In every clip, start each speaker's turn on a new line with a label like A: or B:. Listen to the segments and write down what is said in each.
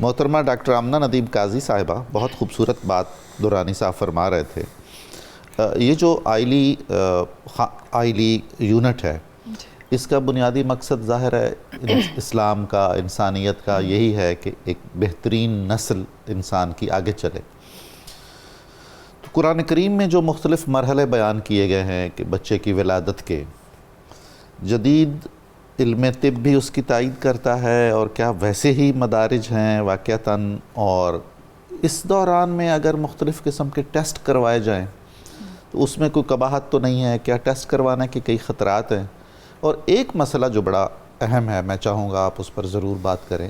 A: محترمہ ڈاکٹر آمنہ ندیم قاضی صاحبہ بہت خوبصورت بات دورانی صاحب فرما رہے تھے. یہ جو آئلی یونٹ ہے اس کا بنیادی مقصد ظاہر ہے اسلام کا, انسانیت کا یہی ہے کہ ایک بہترین نسل انسان کی آگے چلے. تو قرآن کریم میں جو مختلف مرحلے بیان کیے گئے ہیں کہ بچے کی ولادت کے, جدید علم طب بھی اس کی تائید کرتا ہے, اور کیا ویسے ہی مدارج ہیں واقعتاً, اور اس دوران میں اگر مختلف قسم کے ٹیسٹ کروائے جائیں تو اس میں کوئی قباحت تو نہیں ہے؟ کیا ٹیسٹ کروانے کے کئی خطرات ہیں؟ اور ایک مسئلہ جو بڑا اہم ہے, میں چاہوں گا آپ اس پر ضرور بات کریں,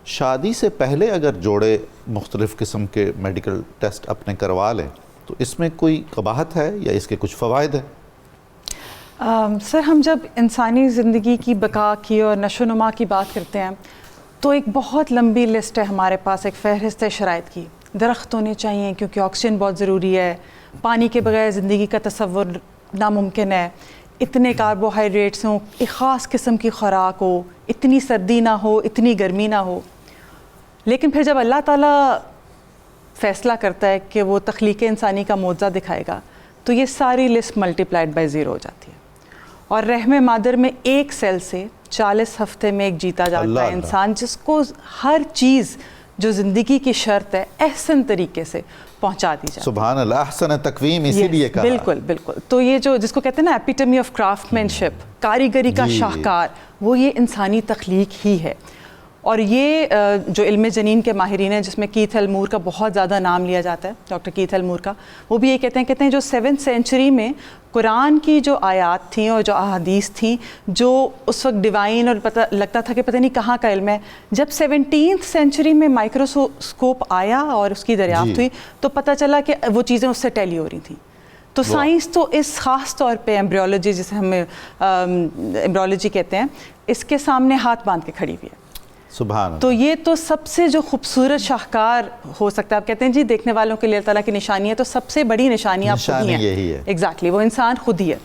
A: شادی سے پہلے اگر جوڑے مختلف قسم کے میڈیکل ٹیسٹ اپنے کروا لیں تو اس میں کوئی قباحت ہے یا اس کے کچھ فوائد ہیں؟
B: سر, ہم جب انسانی زندگی کی بقا کی اور نشو و نما کی بات کرتے ہیں تو ایک بہت لمبی لسٹ ہے ہمارے پاس, ایک فہرست ہے شرائط کی. درخت ہونے چاہیے کیونکہ آکسیجن بہت ضروری ہے, پانی کے بغیر زندگی کا تصور ناممکن ہے, اتنے کاربوہائیڈریٹس ہوں, ایک خاص قسم کی خوراک ہو, اتنی سردی نہ ہو, اتنی گرمی نہ ہو. لیکن پھر جب اللہ تعالیٰ فیصلہ کرتا ہے کہ وہ تخلیق انسانی کا معجزہ دکھائے گا تو یہ ساری لسٹ ملٹی پلائڈ بائی 0 ہو جاتی ہے, اور رحم مادر میں ایک سیل سے 40 ہفتے میں ایک جیتا جاتا ہے انسان, جس کو ہر چیز جو زندگی کی شرط ہے احسن طریقے سے پہنچا دی جاتی ہے.
A: سبحان اللہ, احسن تقویم اسی لیے کہا.
B: بالکل بالکل. تو یہ جو جس کو کہتے ہیں نا ایپیٹمی آف کرافٹ مین شپ, کاریگری کا شاہکار, وہ یہ انسانی تخلیق ہی ہے. اور یہ جو علم جنین کے ماہرین ہیں, جس میں کیتھ ایلمور کا بہت زیادہ نام لیا جاتا ہے, ڈاکٹر کیتھ ایلمور کا, وہ بھی یہ کہتے ہیں جو 7th سینچری میں قرآن کی جو آیات تھیں اور جو احادیث تھیں جو اس وقت ڈیوائن اور پتہ لگتا تھا کہ پتہ نہیں کہاں کا علم ہے, جب 17th سینچری میں مائکروسکوپ آیا اور اس کی دریافت ہوئی تو پتہ چلا کہ وہ چیزیں اس سے ٹیلی ہو رہی تھیں. تو سائنس تو اس خاص طور پہ ایمبریولوجی, جسے ہم ایمبریولوجی کہتے ہیں, اس کے سامنے ہاتھ باندھ کے کھڑی ہوئی ہے.
A: سبحان اللہ.
B: تو یہ تو سب سے جو خوبصورت شاہکار ہو سکتا ہے. آپ کہتے ہیں جی دیکھنے والوں کے لیے اللہ تعالیٰ کی نشانی ہے, تو سب سے بڑی نشانی آپ خود ہی ہیں. ایگزیکٹلی, وہ انسان خود ہی ہے.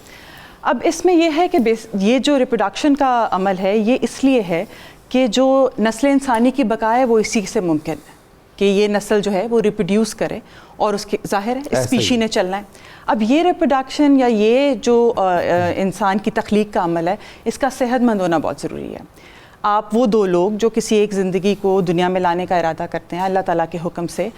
B: اب اس میں یہ ہے کہ یہ جو ریپروڈکشن کا عمل ہے یہ اس لیے ہے کہ جو نسل انسانی کی بقا ہے وہ اسی سے ممکن ہے کہ یہ نسل جو ہے وہ ریپروڈیوس کرے, اور اس کے ظاہر ہے اسپیشی نے چلنا ہے. اب یہ ریپروڈکشن یا یہ جو انسان کی تخلیق کا عمل ہے, اس کا صحت مند ہونا بہت ضروری ہے. آپ وہ 2 لوگ جو کسی ایک زندگی کو دنیا میں لانے کا ارادہ کرتے ہیں اللہ تعالیٰ کے حکم سے,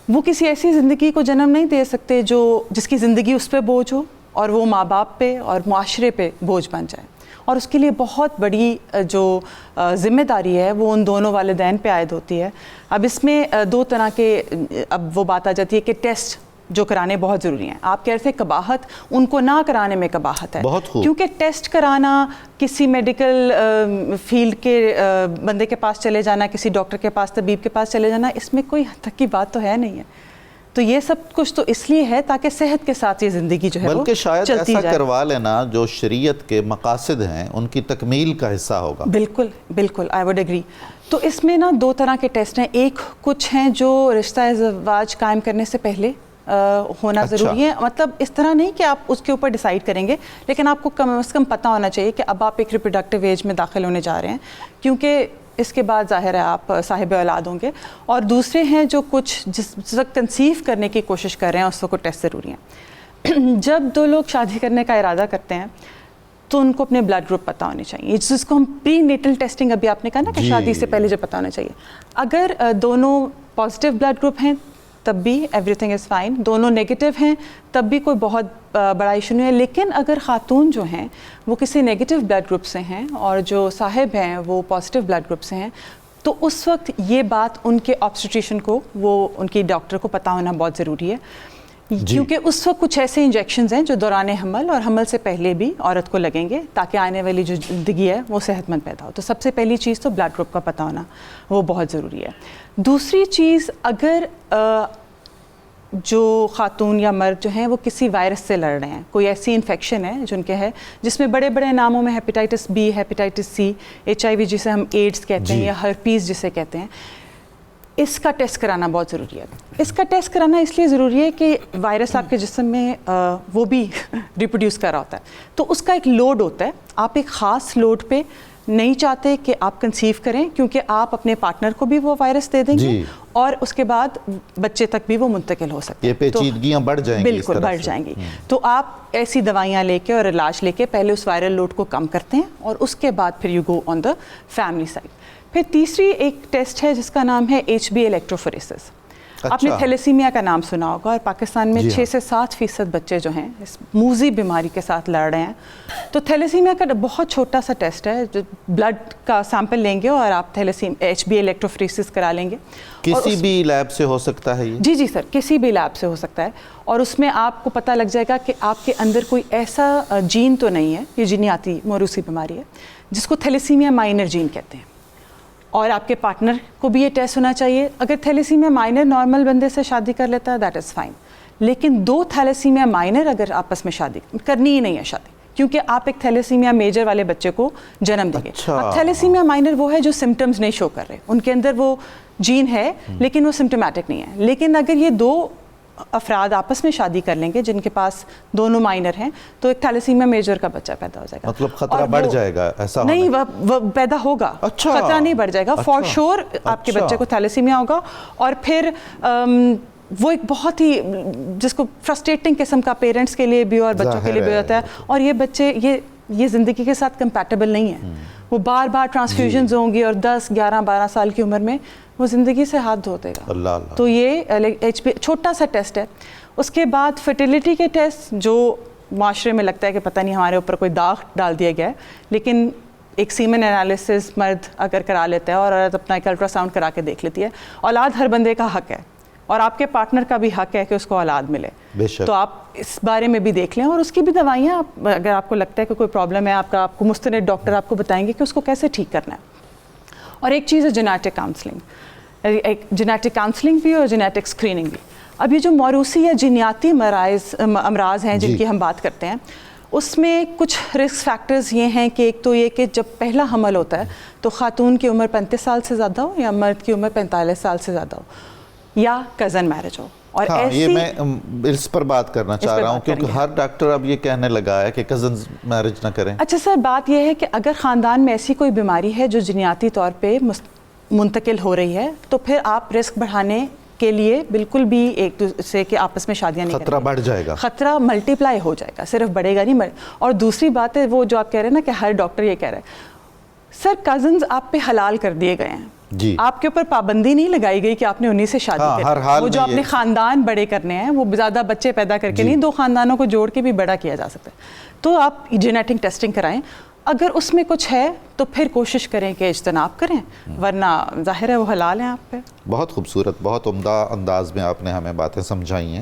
B: وہ کسی ایسی زندگی کو جنم نہیں دے سکتے جس کی زندگی اس پہ بوجھ ہو اور وہ ماں باپ پہ اور معاشرے پہ بوجھ بن جائے. اور اس کے لیے بہت بڑی جو ذمہ داری ہے وہ ان دونوں والدین پہ عائد ہوتی ہے. اب اس میں 2 طرح کے, اب وہ بات آ جاتی ہے کہ ٹیسٹ جو کرانے بہت ضروری ہیں. آپ کہہ رہے تھے قباحت, ان کو نہ کرانے میں قباحت ہے, کیونکہ ٹیسٹ کرانا, کسی میڈیکل فیلڈ کے بندے کے پاس چلے جانا, کسی ڈاکٹر کے پاس, طبیب کے پاس چلے جانا, اس میں کوئی حد تک کی بات تو ہے نہیں ہے. تو یہ سب کچھ تو اس لیے ہے تاکہ صحت کے ساتھ یہ زندگی جو ہے
A: بلکہ شاید ایسا کروا لینا جو شریعت کے مقاصد ہیں ان کی تکمیل کا حصہ ہوگا.
B: بالکل بالکل, آئی وڈ ایگری. تو اس میں نا 2 طرح کے ٹیسٹ ہیں. ایک کچھ ہیں جو رشتہ زواج قائم کرنے سے پہلے ہونا ضروری ہے, مطلب اس طرح نہیں کہ آپ اس کے اوپر ڈیسائیڈ کریں گے, لیکن آپ کو کم از کم پتہ ہونا چاہیے کہ اب آپ ایک ریپروڈکٹیو ایج میں داخل ہونے جا رہے ہیں, کیونکہ اس کے بعد ظاہر ہے آپ صاحب اولاد ہوں گے. اور دوسرے ہیں جو کچھ جس وقت کنسیو کرنے کی کوشش کر رہے ہیں اس وقت ٹیسٹ ضروری ہیں. جب 2 لوگ شادی کرنے کا ارادہ کرتے ہیں تو ان کو اپنے بلڈ گروپ پتہ ہونے چاہیے, جس کو ہم پری نیٹل ٹیسٹنگ, ابھی آپ نے کہا نا کہ شادی سے پہلے جو پتہ ہونا چاہیے. اگر دونوں پازیٹیو بلڈ گروپ ہیں تب بھی ایوری تھنگ از فائن, دونوں نیگیٹو ہیں تب بھی کوئی بہت بڑا ایشو نہیں ہے. لیکن اگر خاتون جو ہیں وہ کسی نیگیٹو بلڈ گروپ سے ہیں اور جو صاحب ہیں وہ پازیٹیو بلڈ گروپ سے ہیں, تو اس وقت یہ بات ان کے آبسٹیٹریشن کو, وہ ان کی ڈاکٹر کو پتہ ہونا بہت ضروری ہے, کیونکہ اس وقت کچھ ایسے انجیکشنز ہیں جو دوران حمل اور حمل سے پہلے بھی عورت کو لگیں گے تاکہ آنے والی جو زندگی ہے وہ صحت مند پیدا ہو. تو سب سے پہلی چیز تو بلڈ گروپ کا پتہ ہونا وہ بہت ضروری ہے. دوسری چیز, اگر جو خاتون یا مرد جو ہیں وہ کسی وائرس سے لڑ رہے ہیں, کوئی ایسی انفیکشن ہے جن کے ہے جس میں بڑے بڑے ناموں میں hepatitis B, hepatitis C, HIV جسے ہم ایڈز کہتے ہیں یا ہرپیز جسے کہتے ہیں, اس کا ٹیسٹ کرانا بہت ضروری ہے. اس کا ٹیسٹ کرانا اس لیے ضروری ہے کہ وائرس آپ کے جسم میں وہ بھی ریپروڈیوس کر رہا ہوتا ہے, تو اس کا ایک لوڈ ہوتا ہے. آپ ایک خاص لوڈ پہ نہیں چاہتے کہ آپ کنسیو کریں کیونکہ آپ اپنے پارٹنر کو بھی وہ وائرس دے دیں گے
A: جی.
B: اور اس کے بعد بچے تک بھی وہ منتقل ہو سکتے
A: یہ پیچیدگیاں بڑھ جائیں گی.
B: بالکل بڑھ جائیں گی. تو آپ ایسی دوائیاں لے کے اور علاج لے کے پہلے اس وائرل لوڈ کو کم کرتے ہیں اور اس کے بعد پھر you go on the family side. پھر تیسری ایک ٹیسٹ ہے جس کا نام ہے HbA الیکٹروفوریسس. آپ نے تھیلیسیمیا کا نام سنا ہوگا اور پاکستان میں 6 سے 7% بچے جو ہیں اس موذی بیماری کے ساتھ لڑ رہے ہیں. تو تھیلیسیمیا کا بہت چھوٹا سا ٹیسٹ ہے, جو بلڈ کا سیمپل لیں گے اور آپ HbA الیکٹروفوریسس کرا لیں گے.
A: کسی بھی لیب سے ہو سکتا ہے یہ؟
B: جی سر, کسی بھی لیب سے ہو سکتا ہے. اور اس میں آپ کو پتہ لگ جائے گا کہ آپ کے اندر کوئی ایسا جین تو نہیں ہے, یہ جینیاتی موروثی بیماری ہے جس کو تھیلیسیمیا مائنر جین کہتے ہیں. اور آپ کے پارٹنر کو بھی یہ ٹیسٹ ہونا چاہیے. اگر تھیلیسیمیا مائنر نارمل بندے سے شادی کر لیتا ہے دیٹ از فائن, لیکن 2 تھیلیسیمیا مائنر اگر آپس میں شادی کرنی ہی نہیں ہے شادی, کیونکہ آپ ایک تھیلیسیمیا میجر والے بچے کو جنم دیں گے. اب تھیلیسیمیا مائنر وہ ہے جو سمٹمز نہیں شو کر رہے, ان کے اندر وہ جین ہے لیکن وہ سمٹمیٹک نہیں ہے. لیکن اگر یہ 2 افراد آپس میں شادی کر لیں گے جن کے پاس دونوں مائنر ہیں تو ایک تھیلیسیمیا میجر کا بچہ پیدا ہو جائے گا.
A: مطلب خطرہ بڑھ جائے گا ایسا؟
B: نہیں, وہ پیدا ہوگا. خطرہ نہیں بڑھ جائے گا, فار شور آپ کے بچے کو تھیلیسیمیا ہوگا. اور پھر وہ ایک بہت ہی جس کو فرسٹریٹنگ قسم کا پیرنٹس کے لیے بھی اور بچوں کے لیے بھی ہوتا ہے. اور یہ بچے یہ زندگی کے ساتھ کمپیٹیبل نہیں ہے. وہ بار بار ٹرانسفیوژنز ہوں گی اور 10, 11, 12 سال کی عمر میں وہ زندگی سے ہاتھ دھو دے گا.
A: اللہ اللہ.
B: تو یہ چھوٹا سا ٹیسٹ ہے. اس کے بعد فرٹیلیٹی کے ٹیسٹ جو معاشرے میں لگتا ہے کہ پتہ نہیں ہمارے اوپر کوئی داغ ڈال دیا گیا ہے, لیکن ایک سیمن انالیسس مرد اگر کرا لیتا ہے اور عورت اپنا ایک الٹرا ساؤنڈ کرا کے دیکھ لیتی ہے. اولاد ہر بندے کا حق ہے اور آپ کے پارٹنر کا بھی حق ہے کہ اس کو اولاد ملے. تو آپ اس بارے میں بھی دیکھ لیں اور اس کی بھی دوائیاں اگر آپ کو لگتا ہے کہ کوئی پرابلم ہے آپ کو مستند ڈاکٹر آپ کو بتائیں گے کہ اس کو کیسے ٹھیک کرنا ہے. اور ایک چیز ہے جینیٹک کاؤنسلنگ, ایک جینیٹک کاؤنسلنگ بھی اور جینیٹک اسکریننگ بھی. اب یہ جو موروثی یا جینیاتی امراض ہیں جن کی ہم بات کرتے ہیں, اس میں کچھ رسک فیکٹرز یہ ہیں کہ ایک تو یہ کہ جب پہلا حمل ہوتا ہے تو خاتون کی عمر 35 سال سے زیادہ ہو یا مرد کی عمر 45 سال سے زیادہ ہو یا کزن میرج ہو. اور
A: یہ میں اس پر بات کرنا چاہ رہا ہوں کیونکہ ہر ڈاکٹر اب یہ کہنے لگا ہے کہ کزنز میرج نہ کریں.
B: اچھا سر, بات یہ ہے کہ اگر خاندان میں ایسی کوئی بیماری ہے جو جینیاتی طور پہ منتقل ہو رہی ہے تو پھر آپ رسک بڑھانے کے لیے بالکل بھی ایک دوسرے کے آپس میں شادیاں نہیں کریں.
A: خطرہ بڑھ جائے گا,
B: خطرہ ملٹی پلائی ہو جائے گا, صرف بڑھے گا نہیں. اور دوسری بات ہے وہ جو آپ کہہ رہے ہیں نا کہ ہر ڈاکٹر یہ کہہ رہے ہیں, سر کزنز آپ پہ حلال کر دیے گئے ہیں.
A: جی,
B: آپ کے اوپر پابندی نہیں لگائی گئی کہ آپ نے انہی سے شادی کرنی. وہ جو اپنے خاندان بڑے کرنے ہیں وہ زیادہ بچے پیدا کر کے نہیں, 2 خاندانوں کو جوڑ کے بھی بڑا کیا جا سکتا ہے. تو آپ جینیٹک ٹیسٹنگ کرائیں. اگر اس میں کچھ ہے تو پھر کوشش کریں کہ اجتناب کریں, ورنہ ظاہر ہے وہ حلال ہیں آپ پہ.
A: بہت خوبصورت, بہت عمدہ انداز میں آپ نے ہمیں باتیں سمجھائی ہیں.